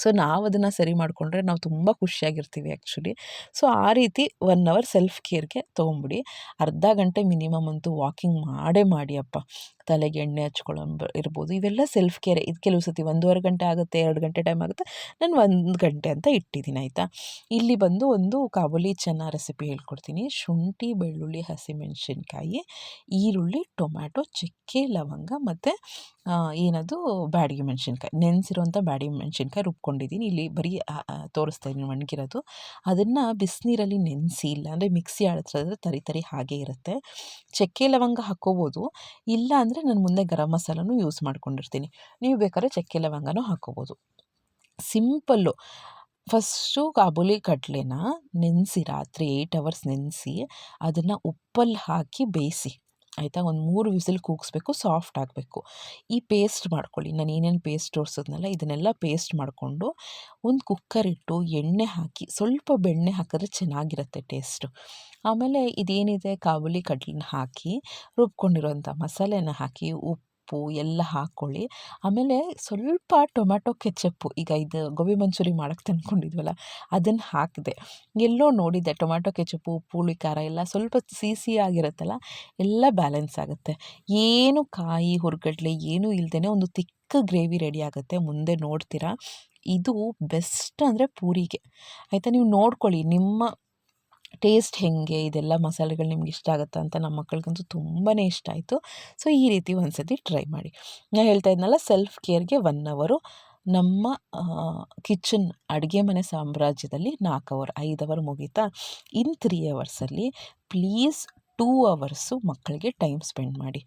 ಸೊ ನಾವು ಅದನ್ನು ಸರಿ ಮಾಡಿಕೊಂಡ್ರೆ ನಾವು ತುಂಬ ಖುಷಿಯಾಗಿರ್ತೀವಿ ಆ್ಯಕ್ಚುಲಿ. ಸೊ ಆ ರೀತಿ 1 ಅವರ್ ಸೆಲ್ಫ್ ಕೇರ್ಗೆ ತೊಗೊಂಬಿಡಿ. ಅರ್ಧ ಗಂಟೆ ಮಿನಿಮಮ್ ಅಂತೂ ವಾಕಿಂಗ್ ಮಾಡಿ ಅಪ್ಪ. ತಲೆಗೆ ಎಣ್ಣೆ ಇರ್ಬೋದು, ಇವೆಲ್ಲ ಸೆಲ್ಫ್ ಕೇರೆ. ಇದು ಕೆಲವು ಸತಿ 1.5 ಗಂಟೆ ಆಗುತ್ತೆ, 2 ಗಂಟೆ ಟೈಮ್ ಆಗುತ್ತೆ. ನಾನು 1 ಗಂಟೆ ಅಂತ ಇಟ್ಟಿದ್ದೀನಿ, ಆಯಿತಾ. ಇಲ್ಲಿ ಬಂದು ಒಂದು ಕಾಬೂಲಿ ಚೆನ್ನ ರೆಸಿಪಿ ಹೇಳ್ಕೊಡ್ತೀನಿ. ಶುಂಠಿ, ಬೆಳ್ಳುಳ್ಳಿ, ಹಸಿಮೆಣಸಿನ್ಕಾಯಿ, ಈರುಳ್ಳಿ, ಟೊಮ್ಯಾಟೊ, ಚಕ್ಕೆ, ಲವಂಗ ಮತ್ತು ಏನದು ಬ್ಯಾಡಗಿ ಮೆಣಸಿನ್ಕಾಯಿ, ನೆನೆಸಿರೋಂಥ ಬ್ಯಾಡಗಿ ಮೆಣಸಿನ್ಕಾಯಿ ರುಬ್ಕೊಂಡಿದ್ದೀನಿ. ಇಲ್ಲಿ ಬರೀ ತೋರಿಸ್ತಾ ಇದ್ದೀನಿ ಒಣಗಿರೋದು. ಅದನ್ನು ಬಿಸಿನೀರಲ್ಲಿ ನೆನೆಸಿ, ಇಲ್ಲಾಂದರೆ ಮಿಕ್ಸಿ ಆಡಿಸಿದ್ರೆ ತರಿ ಹಾಗೇ ಇರುತ್ತೆ. ಚಕ್ಕೆ ಲವಂಗ ಹಾಕ್ಕೋಬೋದು, ಇಲ್ಲ ಅಂದರೆ ನಾನು ಮುಂದೆ ಗರಂ ಮಸಾಲನೂ ಯೂಸ್ ಮಾಡ್ಕೊಂಡಿರ್ತೀನಿ. ನೀವು ಬೇಕಾದ್ರೆ ಚಕ್ಕೆ ಲವಂಗನೂ ಹಾಕ್ಕೋಬೋದು. ಸಿಂಪಲ್ಲು. ಫಸ್ಟು ಕಾಬೂಲಿ ಕಡಲೆನ ನೆನೆಸಿ ರಾತ್ರಿ 8 ಅವರ್ಸ್ ನೆನೆಸಿ ಅದನ್ನು ಉಪ್ಪಲ್ಲಿ ಹಾಕಿ ಬೇಯಿಸಿ, ಆಯಿತಾ. ಒಂದು 3 ವಿಸಿಲ್ ಕೂಗಿಸ್ಬೇಕು, ಸಾಫ್ಟ್ ಆಗಬೇಕು. ಈ ಪೇಸ್ಟ್ ಮಾಡ್ಕೊಳ್ಳಿ, ನಾನು ಏನೇನು ಪೇಸ್ಟ್ ತೋರಿಸಿದ್ನಲ್ಲ ಇದನ್ನೆಲ್ಲ ಪೇಸ್ಟ್ ಮಾಡಿಕೊಂಡು ಒಂದು ಕುಕ್ಕರ್ ಇಟ್ಟು ಎಣ್ಣೆ ಹಾಕಿ, ಸ್ವಲ್ಪ ಬೆಣ್ಣೆ ಹಾಕಿದ್ರೆ ಚೆನ್ನಾಗಿರುತ್ತೆ ಟೇಸ್ಟು. ಆಮೇಲೆ ಇದೇನಿದೆ ಕಾಬೂಲಿ ಕಡಲೆನ ಹಾಕಿ ರುಬ್ಕೊಂಡಿರೋಂಥ ಮಸಾಲೆನ ಹಾಕಿ, ಉಪ್ಪು ಎಲ್ಲ ಹಾಕ್ಕೊಳ್ಳಿ. ಆಮೇಲೆ ಸ್ವಲ್ಪ ಟೊಮ್ಯಾಟೊ ಕೆಚಪ್ಪು, ಈಗ ಇದು ಗೋಬಿ ಮಂಚೂರಿ ಮಾಡೋಕ್ಕೆ ತಂದ್ಕೊಂಡಿದ್ವಲ್ಲ ಅದನ್ನು ಹಾಕಿದೆ. ಎಲ್ಲೋ ನೋಡಿದ್ದೆ ಟೊಮ್ಯಾಟೊ ಕೆಚಪ್ಪು, ಉಪ್ಪು, ಹುಳಿ, ಖಾರ ಎಲ್ಲ ಸ್ವಲ್ಪ ಸಿಹಿ ಆಗಿರುತ್ತಲ್ಲ, ಎಲ್ಲ ಬ್ಯಾಲೆನ್ಸ್ ಆಗುತ್ತೆ. ಏನು ಕಾಯಿ ಹುರ್ಗಡ್ಲೆ ಏನೂ ಇಲ್ಲದೇ ಒಂದು ತಿಕ್ಕ ಗ್ರೇವಿ ರೆಡಿ ಆಗುತ್ತೆ, ಮುಂದೆ ನೋಡ್ತೀರಾ. ಇದು ಬೆಸ್ಟ್ ಅಂದರೆ ಪೂರಿಗೆ, ಆಯಿತಾ. ನೀವು ನೋಡ್ಕೊಳ್ಳಿ ನಿಮ್ಮ ಟೇಸ್ಟ್ ಹೇಗೆ, ಇದೆಲ್ಲ ಮಸಾಲೆಗಳು ನಿಮ್ಗೆ ಇಷ್ಟ ಆಗುತ್ತಾ ಅಂತ. ನಮ್ಮ ಮಕ್ಕಳಿಗಂತೂ ತುಂಬಾ ಇಷ್ಟ ಆಯಿತು. ಸೊ ಈ ರೀತಿ ಒಂದು ಸತಿ ಟ್ರೈ ಮಾಡಿ. ನಾನು ಹೇಳ್ತಾ ಇದ್ನಲ್ಲ ಸೆಲ್ಫ್ ಕೇರ್ಗೆ 1 ಅವರು, ನಮ್ಮ ಕಿಚನ್ ಅಡುಗೆ ಮನೆ ಸಾಮ್ರಾಜ್ಯದಲ್ಲಿ 4 ಅವರ್, 5 ಅವರ್ ಮುಗೀತಾ. ಇನ್ನು 3 ಅವರ್ಸಲ್ಲಿ ಪ್ಲೀಸ್ 2 ಅವರ್ಸು ಮಕ್ಕಳಿಗೆ ಟೈಮ್ ಸ್ಪೆಂಡ್ ಮಾಡಿ,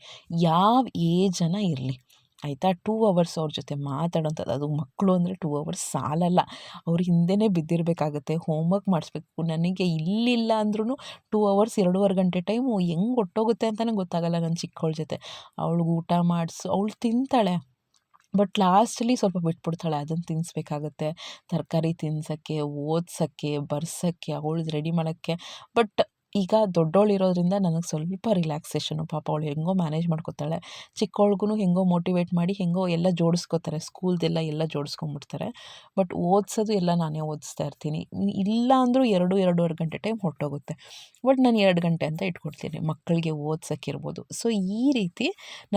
ಯಾವ ಏಜನ ಇರಲಿ, ಆಯಿತಾ. 2 ಅವರ್ಸ್ ಅವ್ರ ಜೊತೆ ಮಾತಾಡೋಂಥದ್ದು. ಅದು ಮಕ್ಕಳು ಅಂದರೆ 2 ಅವರ್ಸ್ ಸಾಲಲ್ಲ, ಅವ್ರ ಹಿಂದೆಯೇ ಬಿದ್ದಿರಬೇಕಾಗುತ್ತೆ, ಹೋಮ್ವರ್ಕ್ ಮಾಡಿಸ್ಬೇಕು. ನನಗೆ ಇಲ್ಲಿಲ್ಲ ಅಂದ್ರೂ 2 ಅವರ್ಸ್ 2.5 ಗಂಟೆ ಟೈಮು ಹೆಂಗೆ ಹೊಟ್ಟೋಗುತ್ತೆ ಅಂತಲೇ ಗೊತ್ತಾಗಲ್ಲ ನನ್ನ ಚಿಕ್ಕವಳ ಜೊತೆ. ಅವಳಿಗೆ ಊಟ ಮಾಡಿಸು, ಅವಳು ತಿಂತಾಳೆ, ಬಟ್ ಲಾಸ್ಟಲ್ಲಿ ಸ್ವಲ್ಪ ಬಿಟ್ಬಿಡ್ತಾಳೆ. ಅದನ್ನು ತಿನ್ನಿಸ್ಬೇಕಾಗತ್ತೆ, ತರಕಾರಿ ತಿನ್ನಿಸೋಕ್ಕೆ, ಓದಿಸೋಕ್ಕೆ, ಬರ್ಸೋಕ್ಕೆ, ಅವಳದ್ದು ರೆಡಿ ಮಾಡೋಕ್ಕೆ. ಬಟ್ ಈಗ ದೊಡ್ಡವಳಿರೋದ್ರಿಂದ ನನಗೆ ಸ್ವಲ್ಪ ರಿಲ್ಯಾಕ್ಸೇಷನು. ಪಾಪ ಅವಳು ಹೆಂಗೋ ಮ್ಯಾನೇಜ್ ಮಾಡ್ಕೊತಾಳೆ. ಚಿಕ್ಕವಳಿಗೂ ಹೆಂಗೋ ಮೋಟಿವೇಟ್ ಮಾಡಿ ಹೆಂಗೋ ಎಲ್ಲ ಜೋಡಿಸ್ಕೋತಾರೆ, ಸ್ಕೂಲ್ದೆಲ್ಲ ಎಲ್ಲ ಜೋಡಿಸ್ಕೊಂಬಿಡ್ತಾರೆ. ಬಟ್ ಓದಿಸೋದು ಎಲ್ಲ ನಾನೇ ಓದಿಸ್ತಾ ಇರ್ತೀನಿ. ಇಲ್ಲ ಅಂದರೂ 2-2.5 ಗಂಟೆ ಟೈಮ್ ಹೊರಟೋಗುತ್ತೆ. ಬಟ್ ನಾನು 2 ಗಂಟೆ ಅಂತ ಇಟ್ಕೊಡ್ತೀನಿ ಮಕ್ಕಳಿಗೆ ಓದ್ಸೋಕ್ಕಿರ್ಬೋದು. ಸೊ ಈ ರೀತಿ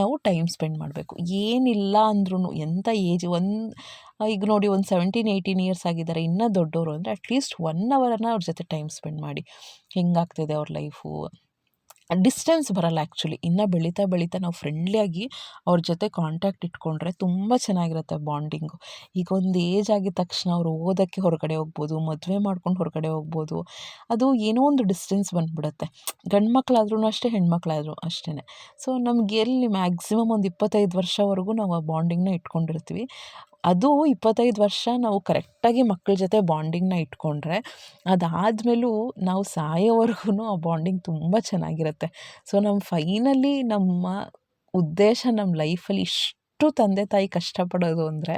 ನಾವು ಟೈಮ್ ಸ್ಪೆಂಡ್ ಮಾಡಬೇಕು. ಏನಿಲ್ಲ ಅಂದ್ರೂ ಎಂಥ ಏಜ್, ಈಗ ನೋಡಿ ಒಂದು 17-18 ಇಯರ್ಸ್ ಆಗಿದ್ದಾರೆ, ಇನ್ನೂ ದೊಡ್ಡವರು ಅಂದರೆ ಅಟ್ಲೀಸ್ಟ್ 1 ಅವರನ್ನು ಅವ್ರ ಜೊತೆ ಟೈಮ್ ಸ್ಪೆಂಡ್ ಮಾಡಿ. ಹೆಂಗಾಗ್ತಿದೆ ಅವ್ರ ಲೈಫು, ಡಿಸ್ಟೆನ್ಸ್ ಬರಲ್ಲ ಆ್ಯಕ್ಚುಲಿ. ಇನ್ನು ಬೆಳೀತಾ ಬೆಳೀತಾ ನಾವು ಫ್ರೆಂಡ್ಲಿಯಾಗಿ ಅವ್ರ ಜೊತೆ ಕಾಂಟ್ಯಾಕ್ಟ್ ಇಟ್ಕೊಂಡ್ರೆ ತುಂಬ ಚೆನ್ನಾಗಿರುತ್ತೆ ಬಾಂಡಿಂಗು. ಈಗ ಒಂದು ಏಜ್ ಆಗಿದ ತಕ್ಷಣ ಅವರು ಓದೋಕ್ಕೆ ಹೊರಗಡೆ ಹೋಗ್ಬೋದು, ಮದುವೆ ಮಾಡ್ಕೊಂಡು ಹೊರಗಡೆ ಹೋಗ್ಬೋದು. ಅದು ಏನೋ ಒಂದು ಡಿಸ್ಟೆನ್ಸ್ ಬಂದುಬಿಡುತ್ತೆ. ಗಂಡು ಮಕ್ಕಳಾದ್ರೂ ಅಷ್ಟೇ, ಹೆಣ್ಮಕ್ಳಾದ್ರೂ ಅಷ್ಟೇ. ಸೊ ನಮ್ಗೆ ಎಲ್ಲಿ ಮ್ಯಾಕ್ಸಿಮಮ್ ಒಂದು 25 ವರ್ಷವರೆಗೂ ನಾವು ಆ ಬಾಂಡಿಂಗ್ನ ಇಟ್ಕೊಂಡಿರ್ತೀವಿ. ಅದು 25 ವರ್ಷ ನಾವು ಕರೆಕ್ಟಾಗಿ ಮಕ್ಕಳ ಜೊತೆ ಬಾಂಡಿಂಗ್ನ ಇಟ್ಕೊಂಡ್ರೆ ಅದಾದಮೇಲೂ ನಾವು ಸಾಯೋವರೆಗೂ ಆ ಬಾಂಡಿಂಗ್ ತುಂಬ ಚೆನ್ನಾಗಿರುತ್ತೆ. ಸೊ ಫೈನಲಿ ನಮ್ಮ ಉದ್ದೇಶ ನಮ್ಮ ಲೈಫಲ್ಲಿ ಇಷ್ಟು ತಂದೆ ತಾಯಿ ಕಷ್ಟಪಡೋದು ಅಂದರೆ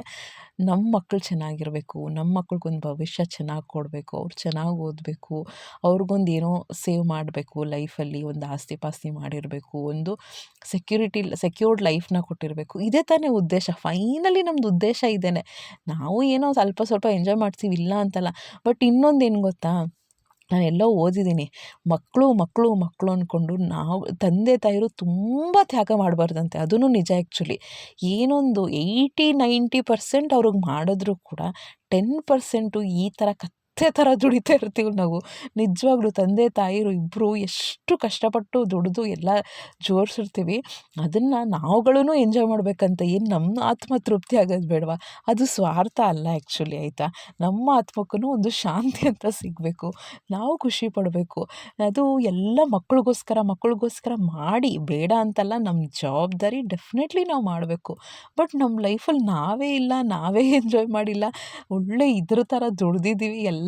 ನಮ್ಮ ಮಕ್ಕಳು ಚೆನ್ನಾಗಿರಬೇಕು, ನಮ್ಮ ಮಕ್ಳಿಗೊಂದು ಭವಿಷ್ಯ ಚೆನ್ನಾಗಿ ಕೊಡಬೇಕು, ಅವ್ರು ಚೆನ್ನಾಗಿ ಓದಬೇಕು, ಅವ್ರಿಗೊಂದು ಏನೋ ಸೇವ್ ಮಾಡಬೇಕು ಲೈಫಲ್ಲಿ, ಒಂದು ಆಸ್ತಿ ಪಾಸ್ತಿ ಮಾಡಿರಬೇಕು, ಒಂದು ಸೆಕ್ಯೂರ್ಡ್ ಲೈಫ್ನ ಕೊಟ್ಟಿರಬೇಕು. ಇದೇ ತಾನೇ ಉದ್ದೇಶ. ಫೈನಲಿ ನಮ್ಮದು ಉದ್ದೇಶ ಇದೇನೆ. ನಾವು ಏನೋ ಸ್ವಲ್ಪ ಸ್ವಲ್ಪ ಎಂಜಾಯ್ ಮಾಡ್ತೀವಿ, ಇಲ್ಲ ಅಂತಲ್ಲ. ಬಟ್ ಇನ್ನೊಂದೇನು ಗೊತ್ತಾ, ನಾನು ಎಲ್ಲೋ ಓದಿದ್ದೀನಿ, ಮಕ್ಕಳು ಮಕ್ಕಳು ಮಕ್ಕಳು ಅಂದ್ಕೊಂಡು ನಾವು ತಂದೆ ತಾಯಿರು ತುಂಬ ತ್ಯಾಗ ಮಾಡಬಾರ್ದಂತೆ. ಅದೂ ನಿಜ ಆ್ಯಕ್ಚುಲಿ. ಏನೊಂದು 80-90% ಅವ್ರಿಗೆ ಮಾಡಿದ್ರು ಕೂಡ 10% ಈ ಥರ ಥರ ದುಡಿತಾ ಇರ್ತೀವಿ ನಾವು. ನಿಜವಾಗ್ಲೂ ತಂದೆ ತಾಯಿರು ಇಬ್ಬರು ಎಷ್ಟು ಕಷ್ಟಪಟ್ಟು ದುಡಿದು ಎಲ್ಲ ಜೋಡಿಸಿರ್ತೀವಿ, ಅದನ್ನು ನಾವುಗಳೂ ಎಂಜಾಯ್ ಮಾಡಬೇಕಂತ. ಏನು ನಮ್ಮ ಆತ್ಮ ತೃಪ್ತಿ ಆಗೋದು ಬೇಡವಾ? ಅದು ಸ್ವಾರ್ಥ ಅಲ್ಲ ಆ್ಯಕ್ಚುಲಿ, ಆಯಿತಾ? ನಮ್ಮ ಆತ್ಮಕ್ಕೂ ಒಂದು ಶಾಂತಿ ಅಂತ ಸಿಗಬೇಕು, ನಾವು ಖುಷಿ ಪಡಬೇಕು. ಅದು ಎಲ್ಲ ಮಕ್ಕಳಿಗೋಸ್ಕರ ಮಾಡಿ, ಬೇಡ ಅಂತಲ್ಲ, ನಮ್ಮ ಜವಾಬ್ದಾರಿ ಡೆಫಿನೆಟ್ಲಿ ನಾವು ಮಾಡಬೇಕು. ಬಟ್ ನಮ್ಮ ಲೈಫಲ್ಲಿ ನಾವೇ ಎಂಜಾಯ್ ಮಾಡಿಲ್ಲ, ಒಳ್ಳೆ ಇದ್ರ ಥರ ದುಡ್ದಿದ್ದೀವಿ ಎಲ್ಲ.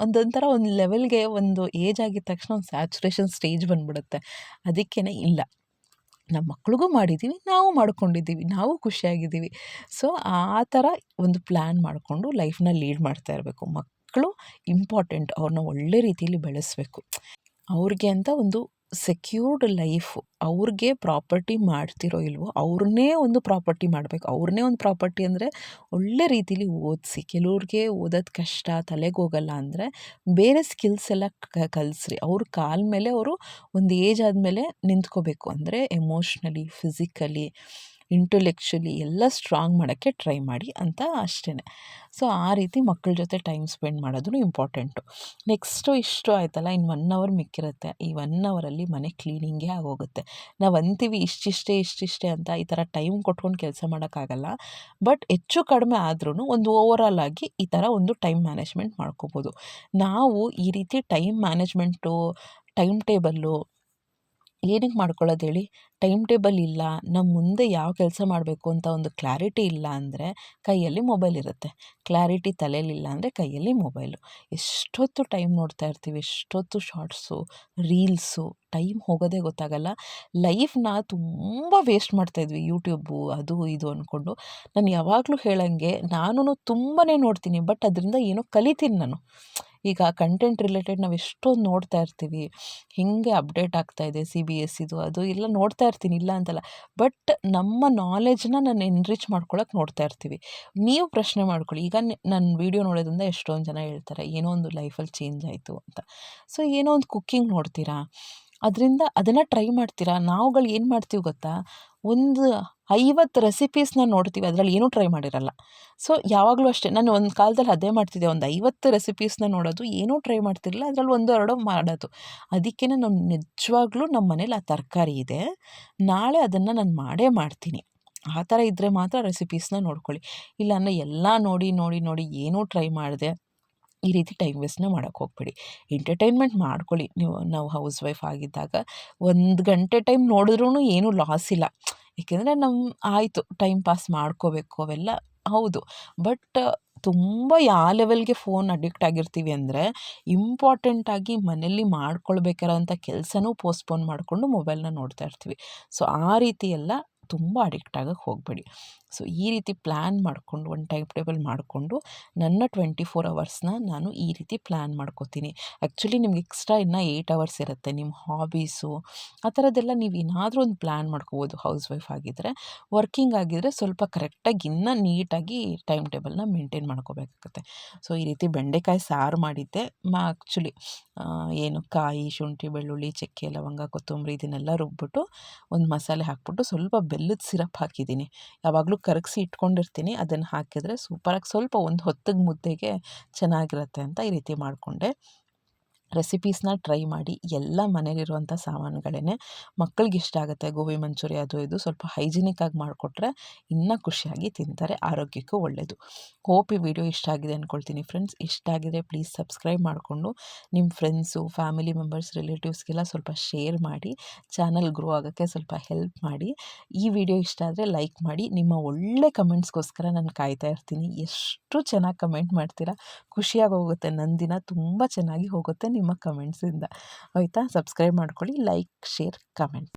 ಒಂದೊಂಥರ ಒಂದು ಲೆವೆಲ್ಗೆ ಒಂದು ಏಜ್ ಆಗಿದ ತಕ್ಷಣ ಒಂದು ಸ್ಯಾಚುರೇಷನ್ ಸ್ಟೇಜ್ ಬಂದುಬಿಡುತ್ತೆ. ಅದಕ್ಕೇ ಇಲ್ಲ, ನಮ್ಮ ಮಕ್ಳಿಗೂ ಮಾಡಿದ್ದೀವಿ, ನಾವು ಮಾಡ್ಕೊಂಡಿದ್ದೀವಿ, ನಾವು ಖುಷಿಯಾಗಿದ್ದೀವಿ. ಸೊ ಆ ಥರ ಒಂದು ಪ್ಲ್ಯಾನ್ ಮಾಡಿಕೊಂಡು ಲೈಫ್ನ ಲೀಡ್ ಮಾಡ್ತಾ ಇರಬೇಕು. ಮಕ್ಕಳು ಇಂಪಾರ್ಟೆಂಟ್, ಅವ್ರನ್ನ ಒಳ್ಳೆ ರೀತಿಯಲ್ಲಿ ಬೆಳೆಸಬೇಕು. ಅವ್ರಿಗೆ ಅಂತ ಒಂದು ಸೆಕ್ಯೂರ್ಡ್ ಲೈಫು, ಅವ್ರಿಗೆ ಪ್ರಾಪರ್ಟಿ ಮಾಡ್ತಿರೋ ಇಲ್ವೋ ಅವ್ರನ್ನೇ ಒಂದು ಪ್ರಾಪರ್ಟಿ ಮಾಡಬೇಕು. ಅವ್ರನ್ನೇ ಒಂದು ಪ್ರಾಪರ್ಟಿ ಅಂದರೆ ಒಳ್ಳೆ ರೀತಿಲಿ ಓದಿಸಿ. ಕೆಲವ್ರಿಗೆ ಓದೋದು ಕಷ್ಟ, ತಲೆಗೆ ಹೋಗಲ್ಲ ಅಂದರೆ ಬೇರೆ ಸ್ಕಿಲ್ಸ್ ಎಲ್ಲ ಕಲಿಸ್ರಿ. ಅವ್ರ ಕಾಲ ಮೇಲೆ ಅವರು ಒಂದು ಏಜ್ ಆದಮೇಲೆ ನಿಂತ್ಕೋಬೇಕು. ಅಂದರೆ ಎಮೋಷ್ನಲಿ, ಫಿಸಿಕಲಿ, ಇಂಟೆಲೆಕ್ಚುಲಿ ಎಲ್ಲ ಸ್ಟ್ರಾಂಗ್ ಮಾಡೋಕ್ಕೆ ಟ್ರೈ ಮಾಡಿ ಅಂತ ಅಷ್ಟೇ. ಸೊ ಆ ರೀತಿ ಮಕ್ಕಳ ಜೊತೆ ಟೈಮ್ ಸ್ಪೆಂಡ್ ಮಾಡೋದು ಇಂಪಾರ್ಟೆಂಟು. ನೆಕ್ಸ್ಟು ಇಷ್ಟು ಆಯ್ತಲ್ಲ, ಇನ್ನು 1 ಅವರ್ ಮಿಕ್ಕಿರುತ್ತೆ. ಈ 1 ಅವರಲ್ಲಿ ಮನೆ ಕ್ಲೀನಿಂಗೇ ಆಗೋಗುತ್ತೆ. ನಾವು ಅಂತೀವಿ ಇಷ್ಟಿಷ್ಟೇ ಅಂತ, ಈ ಥರ ಟೈಮ್ ಕೊಟ್ಕೊಂಡು ಕೆಲಸ ಮಾಡೋಕ್ಕಾಗಲ್ಲ. ಬಟ್ ಹೆಚ್ಚು ಕಡಿಮೆ ಆದ್ರೂ ಒಂದು ಓವರಾಲ್ ಆಗಿ ಈ ಥರ ಒಂದು ಟೈಮ್ ಮ್ಯಾನೇಜ್ಮೆಂಟ್ ಮಾಡ್ಕೋಬೋದು. ನಾವು ಈ ರೀತಿ ಟೈಮ್ ಮ್ಯಾನೇಜ್ಮೆಂಟು, ಟೈಮ್ ಟೇಬಲ್ಲು ಏನಕ್ಕೆ ಮಾಡ್ಕೊಳ್ಳೋದು ಹೇಳಿ? ಟೈಮ್ ಟೇಬಲ್ ಇಲ್ಲ, ನಮ್ಮ ಮುಂದೆ ಯಾವ ಕೆಲಸ ಮಾಡಬೇಕು ಅಂತ ಒಂದು ಕ್ಲಾರಿಟಿ ಇಲ್ಲ ಅಂದರೆ ಕೈಯಲ್ಲಿ ಮೊಬೈಲ್ ಇರುತ್ತೆ. ಕ್ಲಾರಿಟಿ ತಲೆಯಲ್ಲಿಲ್ಲ ಅಂದರೆ ಕೈಯಲ್ಲಿ ಮೊಬೈಲು. ಎಷ್ಟೊತ್ತು ಟೈಮ್ ನೋಡ್ತಾ ಇರ್ತೀವಿ, ಎಷ್ಟೊತ್ತು ಶಾರ್ಟ್ಸು, ರೀಲ್ಸು, ಟೈಮ್ ಹೋಗೋದೇ ಗೊತ್ತಾಗಲ್ಲ. ಲೈಫ್ನ ತುಂಬ ವೇಸ್ಟ್ ಮಾಡ್ತಾಯಿದ್ವಿ, ಯೂಟ್ಯೂಬು ಅದು ಇದು ಅಂದ್ಕೊಂಡು. ನಾನು ಯಾವಾಗಲೂ ಹೇಳಂಗೆ, ನಾನು ತುಂಬಾ ನೋಡ್ತೀನಿ, ಬಟ್ ಅದರಿಂದ ಏನೋ ಕಲಿತೀನಿ ನಾನು. ಈಗ ಕಂಟೆಂಟ್ ರಿಲೇಟೆಡ್ ನಾವು ಎಷ್ಟೊಂದು ನೋಡ್ತಾ ಇರ್ತೀವಿ, ಹಿಂಗೆ ಅಪ್ಡೇಟ್ ಆಗ್ತಾಯಿದೆ CBSEದು ಅದು ಎಲ್ಲ ನೋಡ್ತಾ ಇರ್ತೀನಿ, ಇಲ್ಲ ಅಂತಲ್ಲ. ಬಟ್ ನಮ್ಮ ನಾಲೆಡ್ಜ್ನ ನಾನು ಎನ್ರಿಚ್ ಮಾಡ್ಕೊಳಕ್ಕೆ ನೋಡ್ತಾ ಇರ್ತೀವಿ. ನೀವು ಪ್ರಶ್ನೆ ಮಾಡ್ಕೊಳ್ಳಿ, ಈಗ ನನ್ನ ವೀಡಿಯೋ ನೋಡೋದ್ರಿಂದ ಎಷ್ಟೊಂದು ಜನ ಹೇಳ್ತಾರೆ ಏನೋ ಒಂದು ಲೈಫಲ್ಲಿ ಚೇಂಜ್ ಆಯಿತು ಅಂತ. ಸೊ ಏನೋ ಒಂದು ಕುಕ್ಕಿಂಗ್ ನೋಡ್ತೀರಾ, ಅದರಿಂದ ಅದನ್ನು ಟ್ರೈ ಮಾಡ್ತೀರಾ. ನಾವುಗಳು ಏನು ಮಾಡ್ತೀವಿ ಗೊತ್ತಾ, ಒಂದು 50 ರೆಸಿಪೀಸ್ನ ನೋಡ್ತೀವಿ, ಅದರಲ್ಲಿ ಏನೂ ಟ್ರೈ ಮಾಡಿರಲ್ಲ. ಸೊ ಯಾವಾಗಲೂ ಅಷ್ಟೇ, ನಾನು ಒಂದು ಕಾಲದಲ್ಲಿ ಅದೇ ಮಾಡ್ತಿದ್ದೆ, ಒಂದು 50 ರೆಸಿಪೀಸ್ನ ನೋಡೋದು, ಏನೂ ಟ್ರೈ ಮಾಡ್ತಿರಲಿಲ್ಲ, ಅದರಲ್ಲಿ 1-2 ಮಾಡೋದು. ಅದಕ್ಕೇ ನಾನು ನಿಜವಾಗ್ಲೂ ನಮ್ಮ ಮನೇಲಿ ಆ ತರಕಾರಿ ಇದೆ, ನಾಳೆ ಅದನ್ನು ನಾನು ಮಾಡೇ ಮಾಡ್ತೀನಿ. ಆ ಥರ ಇದ್ದರೆ ಮಾತ್ರ ರೆಸಿಪೀಸ್ನ ನೋಡ್ಕೊಳ್ಳಿ. ಇಲ್ಲಾಂದರೆ ಎಲ್ಲ ನೋಡಿ ಏನೂ ಟ್ರೈ ಮಾಡಿದೆ ಈ ರೀತಿ ಟೈಮ್ ವೇಸ್ಟ್ನ ಮಾಡೋಕ್ಕೆ ಹೋಗ್ಬೇಡಿ. ಎಂಟರ್ಟೈನ್ಮೆಂಟ್ ಮಾಡ್ಕೊಳ್ಳಿ. ನಾವು ಹೌಸ್ ವೈಫ್ ಆಗಿದ್ದಾಗ 1 ಗಂಟೆ ಟೈಮ್ ನೋಡಿದ್ರೂ ಏನೂ ಲಾಸ್ ಇಲ್ಲ. ಏಕೆಂದರೆ ಆಯಿತು ಟೈಮ್ ಪಾಸ್ ಮಾಡ್ಕೋಬೇಕು, ಅವೆಲ್ಲ ಹೌದು. ಬಟ್ ತುಂಬ ಯಾವ ಲೆವೆಲ್ಗೆ ಫೋನ್ ಅಡಿಕ್ಟ್ ಆಗಿರ್ತೀವಿ ಅಂದರೆ, ಇಂಪಾರ್ಟೆಂಟಾಗಿ ಮನೇಲಿ ಮಾಡ್ಕೊಳ್ಬೇಕಾರೋಂಥ ಕೆಲಸನೂ ಪೋಸ್ಟ್ಪೋನ್ ಮಾಡಿಕೊಂಡು ಮೊಬೈಲ್ನ ನೋಡ್ತಾ ಇರ್ತೀವಿ. ಸೊ ಆ ರೀತಿ ಎಲ್ಲ ತುಂಬ ಅಡಿಕ್ಟ್ ಆಗೋಕ್ಕೆ ಹೋಗಬೇಡಿ. ಸೊ ಈ ರೀತಿ ಪ್ಲ್ಯಾನ್ ಮಾಡಿಕೊಂಡು, ಒಂದು ಟೈಮ್ ಟೇಬಲ್ ಮಾಡಿಕೊಂಡು, ನನ್ನ 24 ಅವರ್ಸ್ನ ನಾನು ಈ ರೀತಿ ಪ್ಲ್ಯಾನ್ ಮಾಡ್ಕೋತೀನಿ. ಆ್ಯಕ್ಚುಲಿ ನಿಮ್ಗೆ ಎಕ್ಸ್ಟ್ರಾ ಇನ್ನೂ 8 ಅವರ್ಸ್ ಇರುತ್ತೆ. ನಿಮ್ಮ ಹಾಬೀಸು ಆ ಥರದ್ದೆಲ್ಲ ನೀವು ಏನಾದರೂ ಒಂದು ಪ್ಲ್ಯಾನ್ ಮಾಡ್ಕೋಬೋದು. ಹೌಸ್ ವೈಫ್ ಆಗಿದ್ದರೆ, ವರ್ಕಿಂಗ್ ಆಗಿದ್ದರೆ ಸ್ವಲ್ಪ ಕರೆಕ್ಟಾಗಿ ಇನ್ನೂ ನೀಟಾಗಿ ಟೈಮ್ ಟೇಬಲ್ನ ಮೇಂಟೈನ್ ಮಾಡ್ಕೋಬೇಕಾಗುತ್ತೆ. ಸೊ ಈ ರೀತಿ ಬೆಂಡೆಕಾಯಿ ಸಾರು ಮಾಡಿದ್ದೆ. ಆ್ಯಕ್ಚುಲಿ ಏನು ಕಾಯಿ, ಶುಂಠಿ, ಬೆಳ್ಳುಳ್ಳಿ, ಚಕ್ಕೆ, ಲವಂಗ, ಕೊತ್ತಂಬರಿ ಇದನ್ನೆಲ್ಲ ರುಬ್ಬಿಟ್ಟು ಒಂದು ಮಸಾಲೆ ಹಾಕ್ಬಿಟ್ಟು ಸ್ವಲ್ಪ ಬೆಲ್ಲದ ಸಿರಪ್ ಹಾಕಿದ್ದೀನಿ. ಯಾವಾಗಲೂ ಕರಗಿಸಿ ಇಟ್ಕೊಂಡಿರ್ತೀನಿ, ಅದನ್ನು ಹಾಕಿದರೆ ಸೂಪರಾಗಿ ಸ್ವಲ್ಪ ಒಂದು ಹೊತ್ತಿಗೆ ಮುದ್ದೆಗೆ ಚೆನ್ನಾಗಿರುತ್ತೆ ಅಂತ ಈ ರೀತಿ ಮಾಡಿಕೊಂಡೆ. ರೆಸಿಪೀಸ್ನ ಟ್ರೈ ಮಾಡಿ. ಎಲ್ಲ ಮನೇಲಿರುವಂಥ ಸಾಮಾನುಗಳೇ. ಮಕ್ಕಳಿಗೆ ಇಷ್ಟ ಆಗುತ್ತೆ. ಗೋಬಿ ಮಂಚೂರಿ ಅದು ಇದು ಸ್ವಲ್ಪ ಹೈಜಿನಿಕ್ಕಾಗಿ ಮಾಡಿಕೊಟ್ರೆ ಇನ್ನೂ ಖುಷಿಯಾಗಿ ತಿಂತಾರೆ, ಆರೋಗ್ಯಕ್ಕೂ ಒಳ್ಳೆಯದು. ಹೋಪ್ ಈ ವಿಡಿಯೋ ಇಷ್ಟ ಆಗಿದೆ ಅಂದ್ಕೊಳ್ತೀನಿ ಫ್ರೆಂಡ್ಸ್. ಇಷ್ಟ ಆಗಿದ್ರೆ ಪ್ಲೀಸ್ ಸಬ್ಸ್ಕ್ರೈಬ್ ಮಾಡಿಕೊಂಡು ನಿಮ್ಮ ಫ್ರೆಂಡ್ಸು, ಫ್ಯಾಮಿಲಿ ಮೆಂಬರ್ಸ್, ರಿಲೇಟಿವ್ಸ್ಗೆಲ್ಲ ಸ್ವಲ್ಪ ಶೇರ್ ಮಾಡಿ. ಚಾನಲ್ ಗ್ರೋ ಆಗೋಕ್ಕೆ ಸ್ವಲ್ಪ ಹೆಲ್ಪ್ ಮಾಡಿ. ಈ ವಿಡಿಯೋ ಇಷ್ಟ ಆದರೆ ಲೈಕ್ ಮಾಡಿ. ನಿಮ್ಮ ಒಳ್ಳೆ ಕಮೆಂಟ್ಸ್ಗೋಸ್ಕರ ನಾನು ಕಾಯ್ತಾ ಇರ್ತೀನಿ. ಎಷ್ಟು ಚೆನ್ನಾಗಿ ಕಮೆಂಟ್ ಮಾಡ್ತೀರಾ, ಖುಷಿಯಾಗಿ ಹೋಗುತ್ತೆ. ನನ್ನ ದಿನ ತುಂಬ ಚೆನ್ನಾಗಿ ಹೋಗುತ್ತೆ ನಿಮ್ಮ ಕಮೆಂಟ್ಸಿಂದ. ಆಯಿತಾ? ಸಬ್ಸ್ಕ್ರೈಬ್ ಮಾಡ್ಕೊಳ್ಳಿ, ಲೈಕ್, ಶೇರ್, ಕಮೆಂಟ್.